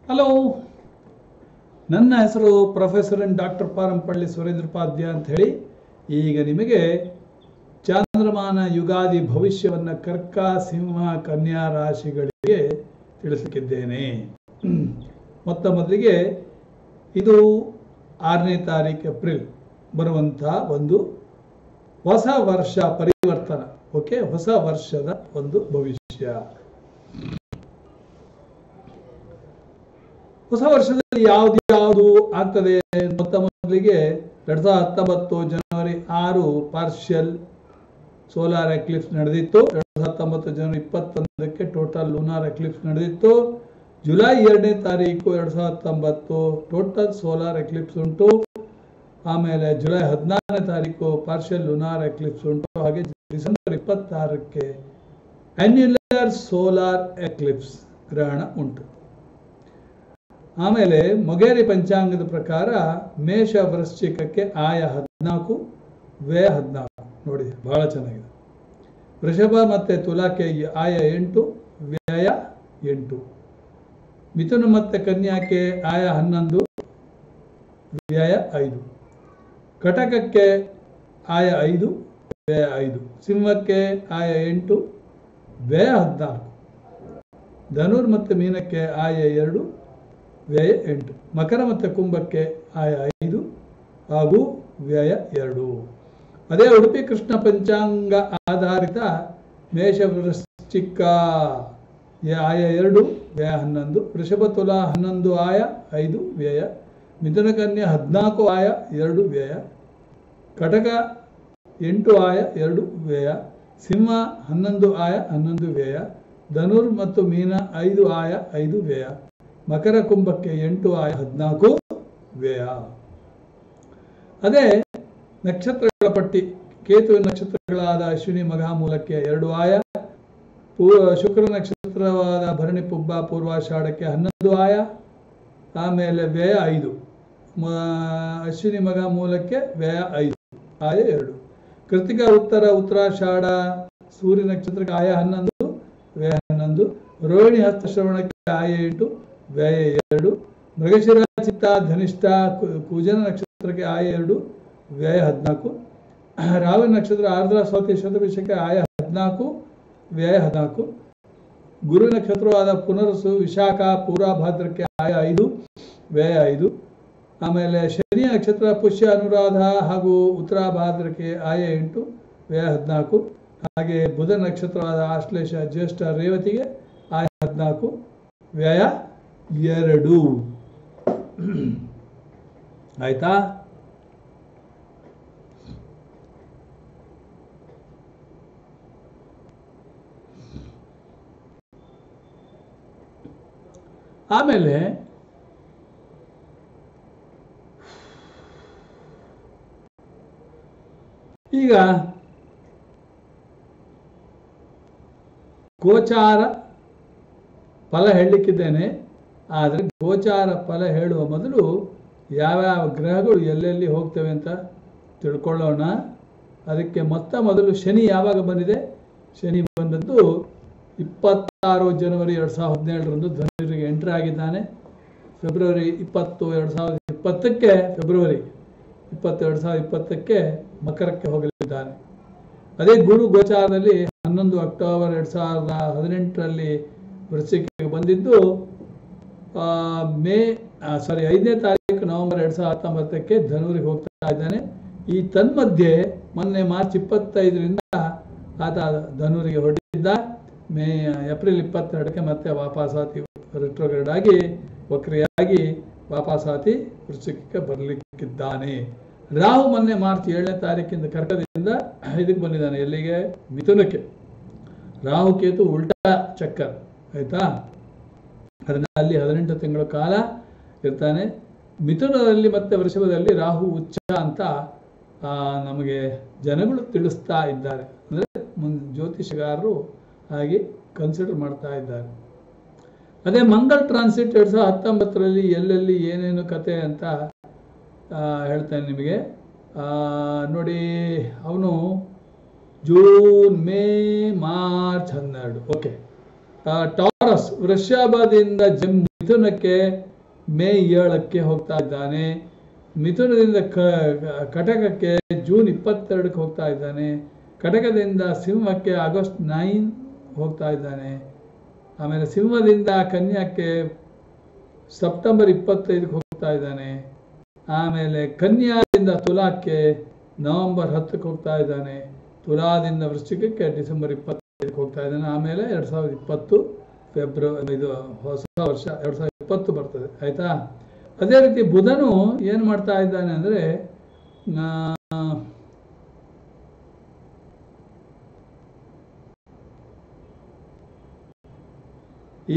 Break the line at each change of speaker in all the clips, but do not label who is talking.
Hello, ನನ್ನ ಹೆಸರು professor doctor Parampalli ಸುರೇಂದ್ರಪಾದ್ಯ ಅಂತ ಹೇಳಿ. ಈಗ ನಿಮಗೆ ಚಾಂದ್ರಮಾನ ಯುಗಾದಿ ಭವಿಷ್ಯವನ್ನು ಕರ್ಕ ಸಿಂಹ ಕನ್ಯಾ ರಾಶಿಗಳಿಗೆ ತಿಳಿಸಲಿಕ್ಕಿದ್ದೇನೆ. ಮೊದಲಿಗೆ ಇದು 6ನೇ ತಾರೀಕು ಏಪ್ರಿಲ್ ಬರುವಂತಹ ಒಂದು ಹೊಸ ವರ್ಷ ಪರಿವರ್ತನ. ಓಕೆ, ಹೊಸ ವರ್ಷದ ಒಂದು ಭವಿಷ್ಯ. ಹೊಸ ವರ್ಷದಲ್ಲಿ ಯಾವುದು ಆಗ್ತದೆ? ಮೊದಲಿಗೆ 2019 ಜನವರಿ 6 ಪಾರ್ಷಿಯಲ್ ಸೋಲಾರ್ ಎಕ್ಲಿಪ್ಸ್ ನಡೆದಿತ್ತು. 2019 ಜನವರಿ 21ಕ್ಕೆ ಟೋಟಲ್ ಲೂನಾರ್ ಎಕ್ಲಿಪ್ಸ್ ನಡೆದಿತ್ತು. ಜುಲೈ 2ನೇ ತಾರೀಕು 2019 ಟೋಟಲ್ ಸೋಲಾರ್ ಎಕ್ಲಿಪ್ಸ್ ಉಂಟು. ಆಮೇಲೆ ಜುಲೈ 16ನೇ ತಾರೀಕು ಪಾರ್ಷಿಯಲ್ ಲೂನಾರ್ ಎಕ್ಲಿಪ್ಸ್ ಉಂಟು. ಹಾಗೆ ಡಿಸೆಂಬರ್ 26ಕ್ಕೆ ಆನ್ಯುಲರ್ ಸೋಲಾರ್ ಎಕ್ಲಿಪ್ಸ್ ಗ್ರಹಣ ಉಂಟು. ಆಮೇಲೆ ಮೊಗೇರಿ ಪಂಚಾಂಗದ ಪ್ರಕಾರ ಮೇಷ ವೃಶ್ಚಿಕಕ್ಕೆ ಆಯ 14, ವ್ಯಯ 14. ನೋಡಿ, ಬಹಳ ಚೆನ್ನಾಗಿದೆ. ವೃಷಭ ಮತ್ತೆ ತುಲಾಕ್ಕೆ ಆಯ 8, ವ್ಯಯ 8. ಮಿಥುನ ಮತ್ತೆ ಕನ್ಯಾಕ್ಕೆ ಆಯ 11, ವ್ಯಯ 5. ಕಟಕಕ್ಕೆ ಆಯ 5, ವ್ಯಯ 5. ಸಿಂಹಕ್ಕೆ ಆಯ 8, ವ್ಯಯ 14. ಧನುರ್ ಮತ್ತು ಮೀನಕ್ಕೆ ಆಯ 2, ವ್ಯಯ 8. ಮಕರ ಮತ್ತು ಕುಂಭಕ್ಕೆ ಆಯ 5 ಹಾಗೂ ವ್ಯಯ 2. ಅದೇ ಉಡುಪಿ ಕೃಷ್ಣ ಪಂಚಾಂಗ ಆಧಾರಿತ ಮೇಷ ವೃಶ್ಚಿಕ ಆಯ 2, ವ್ಯಯ 11. ವೃಷಭ ತುಲಾ 11 ಆಯ 5, ವ್ಯಯ. ಮಿಥುನ ಕನ್ಯಾ 14 ಆಯ 2, ವ್ಯಯ. ಕಟಕ 8 ಆಯ 2, ವ್ಯಯ. ಸಿಂಹ 11 ಆಯ 11, ವ್ಯಯ. ಧನುರ್ ಮತ್ತು ಮೀನ 5 ಆಯ 5, ವ್ಯಯ. ಮಕರ ಕುಂಭಕ್ಕೆ 8 ಆಯ 14, ವ್ಯಯ. ಅದೇ ನಕ್ಷತ್ರಗಳ ಪಟ್ಟಿ. ಕೇತು ನಕ್ಷತ್ರಗಳಾದ ಅಶ್ವಿನಿ ಮಘ ಮೂಲಕ್ಕೆ 2 ಆಯ. ಶುಕ್ರ ನಕ್ಷತ್ರವಾದ ಭರಣಿ ಪುಬ್ಬ ಪೂರ್ವಾಷಾಢಕ್ಕೆ 11 ಆಯ. ಆಮೇಲೆ ವ್ಯಯ 5. ಅಶ್ವಿನಿ ಮಘ ಮೂಲಕ್ಕೆ ವ್ಯಯ 5, ಆಯ 2. ಕೃತಿಕ ಉತ್ತರ ಉತ್ತರಾಷಾಢ ಸೂರ್ಯ ನಕ್ಷತ್ರಕ್ಕೆ ಆಯ 11, ವ್ಯಯ 11. ರೋಹಿಣಿ ಹಸ್ತ ಶ್ರವಣಕ್ಕೆ ಆಯ 8, ವ್ಯಯ 2. ಮೃಗಶಿರ ಚಿತ್ತ ಧನಿಷ್ಠ ಕುಜನ ನಕ್ಷತ್ರಕ್ಕೆ ಆಯ 2, ವ್ಯಯ 14. ರಾವಿ ನಕ್ಷತ್ರ ಆರ್ದ್ರ ಸ್ವಾತಿ ಶತಭಿಷಕ್ಕೆ ಆಯ 14, ವ್ಯಯ 14. ಗುರು ನಕ್ಷತ್ರವಾದ ಪುನರ್ಸು ವಿಶಾಖ ಪೂರ್ವಭಾದ್ರಕ್ಕೆ ಆಯ 5, ವ್ಯಯ 5. ಆಮೇಲೆ ಶನಿ ನಕ್ಷತ್ರ ಪುಷ್ಯ ಅನುರಾಧ ಹಾಗೂ ಉತ್ತರಾಭಾದ್ರಕ್ಕೆ ಆಯ 8, ವ್ಯಯ 14. ಹಾಗೆ ಬುಧ ನಕ್ಷತ್ರವಾದ ಆಶ್ಲೇಷ ಜ್ಯೇಷ್ಠ ರೇವತಿಗೆ ಆಯ 14, ವ್ಯಯ 2. ಆಯ್ತಾ? ಆಮೇಲೆ ಈಗ ಗೋಚಾರ ಫಲ ಹೇಳಲಿಕ್ಕಿದ್ದೇನೆ. ಆದರೆ ಗೋಚಾರ ಫಲ ಹೇಳುವ ಮೊದಲು ಯಾವ್ಯಾವ ಗ್ರಹಗಳು ಎಲ್ಲೆಲ್ಲಿ ಹೋಗ್ತವೆ ಅಂತ ತಿಳ್ಕೊಳ್ಳೋಣ. ಅದಕ್ಕೆ ಮೊದಲು ಶನಿ ಯಾವಾಗ ಬಂದಿದೆ? ಶನಿ ಬಂದದ್ದು 26 ಜನವರಿ 2017ರಂದು ಧನುರಿಗೆ ಎಂಟ್ರಿ ಆಗಿದ್ದಾನೆ. ಫೆಬ್ರವರಿ 20, 2020ಕ್ಕೆ ಫೆಬ್ರವರಿ 20, 2020ಕ್ಕೆ ಮಕರಕ್ಕೆ ಹೋಗಲಿದ್ದಾನೆ. ಅದೇ ಗುರು ಗೋಚಾರದಲ್ಲಿ 11 ಅಕ್ಟೋಬರ್ 2018ರಲ್ಲಿ ವೃಶ್ಚಿಕಕ್ಕೆ ಬಂದಿದ್ದು 5ನೇ ತಾರೀಕು ನವೆಂಬರ್ 2019ಕ್ಕೆ ಧನುರಿಗೆ ಹೋಗ್ತಾ ಇದ್ದಾನೆ. ಈ ತನ್ಮಧ್ಯೆ ಮೊನ್ನೆ ಮಾರ್ಚ್ 25ರಿಂದ ಆತ ಧನುರಿಗೆ ಹೊರಟಿದ್ದ. ಏಪ್ರಿಲ್ 22ಕ್ಕೆ ಮತ್ತೆ ವಾಪಸಾತಿ ರಿಟ್ರೋಗ್ರೇಡ್ ಆಗಿ ವಕ್ರಿಯಾಗಿ ವಾಪಸಾತಿ ವೃಶ್ಚಿಕಕ್ಕೆ ಬರಲಿಕ್ಕಿದ್ದಾನೆ. ರಾಹು ಮೊನ್ನೆ ಮಾರ್ಚ್ 7ನೇ ತಾರೀಕಿಂದ ಕರ್ಕದಿಂದ ಇದಕ್ಕೆ ಬಂದಿದ್ದಾನೆ. ಎಲ್ಲಿಗೆ? ಮಿಥುನಕ್ಕೆ. ರಾಹು ಕೇತು ಉಲ್ಟಾ ಚಕ್ಕರ್, ಆಯ್ತಾ? ಅದರಿಂದ ಅಲ್ಲಿ 18 ತಿಂಗಳ ಕಾಲ ಇರ್ತಾನೆ. ಮಿಥುನದಲ್ಲಿ ಮತ್ತೆ ವೃಷಭದಲ್ಲಿ ರಾಹು ಉಚ್ಚ ಅಂತ ನಮಗೆ ಜನಗಳು ತಿಳಿಸ್ತಾ ಇದ್ದಾರೆ. ಅಂದರೆ ಜ್ಯೋತಿಷಗಾರರು ಹಾಗೆ ಕನ್ಸಿಡರ್ ಮಾಡ್ತಾ ಇದ್ದಾರೆ. ಅದೇ ಮಂಗಲ್ ಟ್ರಾನ್ಸಿಟ್ 2019ರಲ್ಲಿ ಎಲ್ಲೆಲ್ಲಿ ಏನೇನು ಕತೆ ಅಂತ ಹೇಳ್ತೇನೆ ನಿಮಗೆ. ನೋಡಿ, ಅವನು June, May, March 12. Okay, Taurus ವೃಷಭದಿಂದ ಮಿಥುನಕ್ಕೆ ಮೇ 7ಕ್ಕೆ ಹೋಗ್ತಾ ಇದ್ದಾನೆ. ಮಿಥುನದಿಂದ ಕಟಕಕ್ಕೆ ಜೂನ್ 22ಕ್ಕೆ ಹೋಗ್ತಾ ಇದ್ದಾನೆ. ಕಟಕದಿಂದ ಸಿಂಹಕ್ಕೆ ಆಗಸ್ಟ್ 9 ಹೋಗ್ತಾ ಇದ್ದಾನೆ. ಆಮೇಲೆ ಸಿಂಹದಿಂದ ಕನ್ಯಾಕ್ಕೆ ಸೆಪ್ಟೆಂಬರ್ 25ಕ್ಕೆ ಹೋಗ್ತಾ ಇದ್ದಾನೆ. ಆಮೇಲೆ ಕನ್ಯಾದಿಂದ ತುಲಾಕ್ಕೆ ನವೆಂಬರ್ 10ಕ್ಕೆ ಹೋಗ್ತಾ ಇದ್ದಾನೆ. ತುಲಾದಿಂದ ವೃಶ್ಚಿಕಕ್ಕೆ ಡಿಸೆಂಬರ್ 25ಕ್ಕೆ ಹೋಗ್ತಾ ಇದ್ದಾನೆ. ಆಮೇಲೆ 2020 ಫೆಬ್ರವರಿ, ಇದು ಹೊಸ ವರ್ಷ 2020 ಬರ್ತದೆ. ಆಯ್ತಾ? ಅದೇ ರೀತಿ ಬುಧನು ಏನು ಮಾಡ್ತಾ ಇದ್ದಾನೆ ಅಂದರೆ,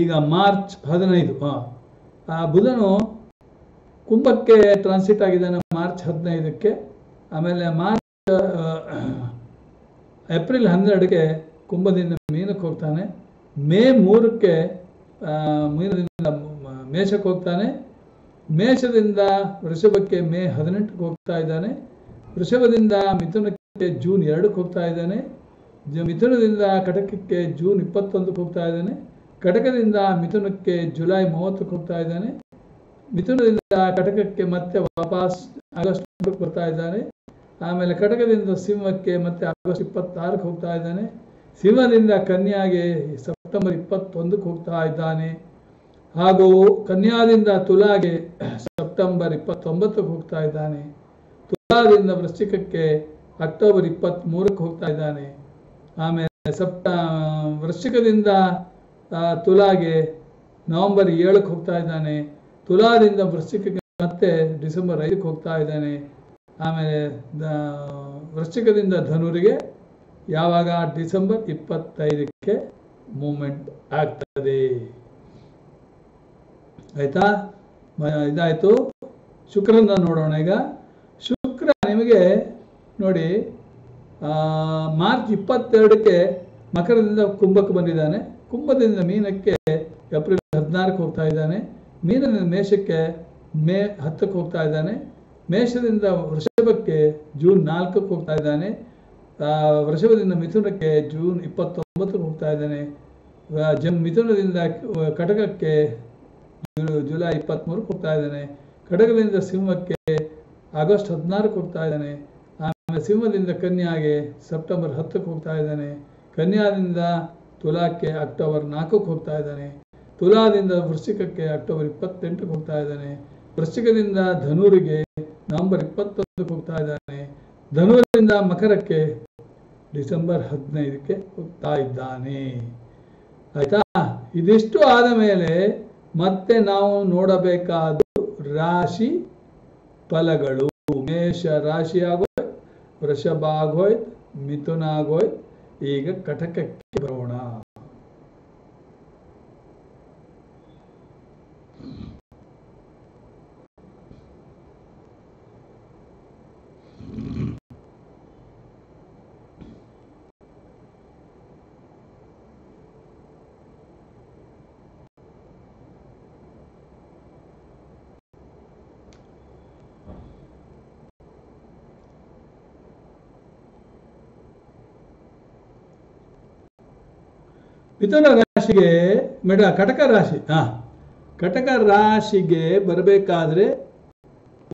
ಈಗ ಮಾರ್ಚ್ 15 ಬುಧನು ಕುಂಭಕ್ಕೆ ಟ್ರಾನ್ಸಿಟ್ ಆಗಿದ್ದಾನೆ ಮಾರ್ಚ್ 15ಕ್ಕೆ. ಆಮೇಲೆ ಏಪ್ರಿಲ್ 12ಕ್ಕೆ ಕುಂಭದಿಂದ ಮೀನಕ್ಕೆ ಹೋಗ್ತಾನೆ. ಮೇ 3ಕ್ಕೆ ಮೀನದಿಂದ ಮೇಷಕ್ಕೆ ಹೋಗ್ತಾನೆ. ಮೇಷದಿಂದ ವೃಷಭಕ್ಕೆ ಮೇ 18ಕ್ಕೆ ಹೋಗ್ತಾ ಇದ್ದಾನೆ. ವೃಷಭದಿಂದ ಮಿಥುನಕ್ಕೆ ಜೂನ್ 2ಕ್ಕೆ ಹೋಗ್ತಾ ಇದ್ದಾನೆ. ಮಿಥುನದಿಂದ ಕಟಕಕ್ಕೆ ಜೂನ್ 21ಕ್ಕೆ ಹೋಗ್ತಾ ಇದ್ದಾನೆ. ಕಟಕದಿಂದ ಮಿಥುನಕ್ಕೆ ಜುಲೈ 30ಕ್ಕೆ ಹೋಗ್ತಾ ಇದ್ದಾನೆ. ಮಿಥುನದಿಂದ ಕಟಕಕ್ಕೆ ಮತ್ತೆ ವಾಪಸ್ ಆಗಸ್ಟ್ 3ಕ್ಕೆ ಬರ್ತಾ ಇದ್ದಾನೆ. ಆಮೇಲೆ ಕಟಕದಿಂದ ಸಿಂಹಕ್ಕೆ ಮತ್ತೆ ಆಗಸ್ಟ್ 26ಕ್ಕೆ ಹೋಗ್ತಾ ಇದ್ದಾನೆ. ಸಿಂಹದಿಂದ ಕನ್ಯಾಗೆ ಸೆಪ್ಟೆಂಬರ್ 21ಕ್ಕೆ ಹೋಗ್ತಾ ಇದ್ದಾನೆ. ಹಾಗೂ ಕನ್ಯಾದಿಂದ ತುಲಾಗೆ ಸೆಪ್ಟೆಂಬರ್ 29ಕ್ಕೆ ಹೋಗ್ತಾ ಇದ್ದಾನೆ. ತುಲಾದಿಂದ ವೃಶ್ಚಿಕಕ್ಕೆ ಅಕ್ಟೋಬರ್ 23ಕ್ಕೆ ಹೋಗ್ತಾ ಇದ್ದಾನೆ. ಆಮೇಲೆ ವೃಶ್ಚಿಕದಿಂದ ತುಲಾಗೆ ನವೆಂಬರ್ 7ಕ್ಕೆ ಹೋಗ್ತಾ ಇದ್ದಾನೆ. ತುಲಾದಿಂದ ವೃಶ್ಚಿಕಕ್ಕೆ ಮತ್ತೆ ಡಿಸೆಂಬರ್ 5ಕ್ಕೆ ಹೋಗ್ತಾ ಇದ್ದಾನೆ. ಆಮೇಲೆ ವೃಶ್ಚಿಕದಿಂದ ಧನುರಿಗೆ ಯಾವಾಗ ಡಿಸೆಂಬರ್ 25ಕ್ಕೆ ಮೂವ್ಮೆಂಟ್ ಆಗ್ತದೆ. ಆಯ್ತಾ? ಇದಾಯಿತು. ಶುಕ್ರನ ನೋಡೋಣ ಈಗ. ಶುಕ್ರ ನಿಮಗೆ ನೋಡಿ ಮಾರ್ಚ್ 22ಕ್ಕೆ ಮಕರದಿಂದ ಕುಂಭಕ್ಕೆ ಬಂದಿದ್ದಾನೆ. ಕುಂಭದಿಂದ ಮೀನಕ್ಕೆ ಏಪ್ರಿಲ್ 16ಕ್ಕೆ ಹೋಗ್ತಾ ಇದ್ದಾನೆ. ಮೀನದಿಂದ ಮೇಷಕ್ಕೆ ಮೇ 10ಕ್ಕೆ ಹೋಗ್ತಾ ಇದ್ದಾನೆ. ಮೇಷದಿಂದ ವೃಷಭಕ್ಕೆ ಜೂನ್ 4ಕ್ಕೆ ಹೋಗ್ತಾ ಇದ್ದಾನೆ. ವೃಷಭದಿಂದ ಮಿಥುನಕ್ಕೆ ಜೂನ್ 29ಕ್ಕೆ ಹೋಗ್ತಾ ಇದ್ದಾನೆ. ಮಿಥುನದಿಂದ ಕಟಕಕ್ಕೆ ಜುಲೈ 23ಕ್ಕೆ ಹೋಗ್ತಾ ಇದ್ದಾನೆ. ಕಟಕದಿಂದ ಸಿಂಹಕ್ಕೆ ಆಗಸ್ಟ್ 16ಕ್ಕೆ ಹೋಗ್ತಾ ಇದ್ದಾನೆ. ಆಮೇಲೆ ಸಿಂಹದಿಂದ ಕನ್ಯಾಗೆ ಸೆಪ್ಟೆಂಬರ್ 10ಕ್ಕೆ ಹೋಗ್ತಾ ಇದ್ದಾನೆ. ಕನ್ಯಾದಿಂದ ತುಲಾಕ್ಕೆ ಅಕ್ಟೋಬರ್ 4ಕ್ಕೆ ಹೋಗ್ತಾ ಇದ್ದಾನೆ. ತುಲಾದಿಂದ ವೃಶ್ಚಿಕಕ್ಕೆ ಅಕ್ಟೋಬರ್ 28ಕ್ಕೆ ಹೋಗ್ತಾ ಇದ್ದಾನೆ. ವೃಶ್ಚಿಕದಿಂದ ಧನುರಿಗೆ ನವೆಂಬರ್ 21ಕ್ಕೆ ಹೋಗ್ತಾ ಇದ್ದಾನೆ. ಧನುರಿಂದ ಮಕರಕ್ಕೆ ಡಿಸೆಂಬರ್ 15ಕ್ಕೆ ಹೋಗ್ತಾ ಇದ್ದಾನೆ. ಆಯ್ತಾ? ಇದಿಷ್ಟು ಆದ ಮೇಲೆ ಮತ್ತೆ ನಾವು ನೋಡಬೇಕಾದ ರಾಶಿ ಫಲಗಳು. ಮೇಷ ರಾಶಿ ಆಗೋಯ್ತು, ವೃಷಭ ಆಗೋಯ್ತು, ಮಿಥುನ ಆಗೋಯ್ತು. ಈಗ ಕಟಕಕ್ಕೆ ಬರೋಣ. ಮಿಥುನ ರಾಶಿಗೆ ಕಟಕ ರಾಶಿ ಕಟಕ ರಾಶಿಗೆ ಬರಬೇಕಾದ್ರೆ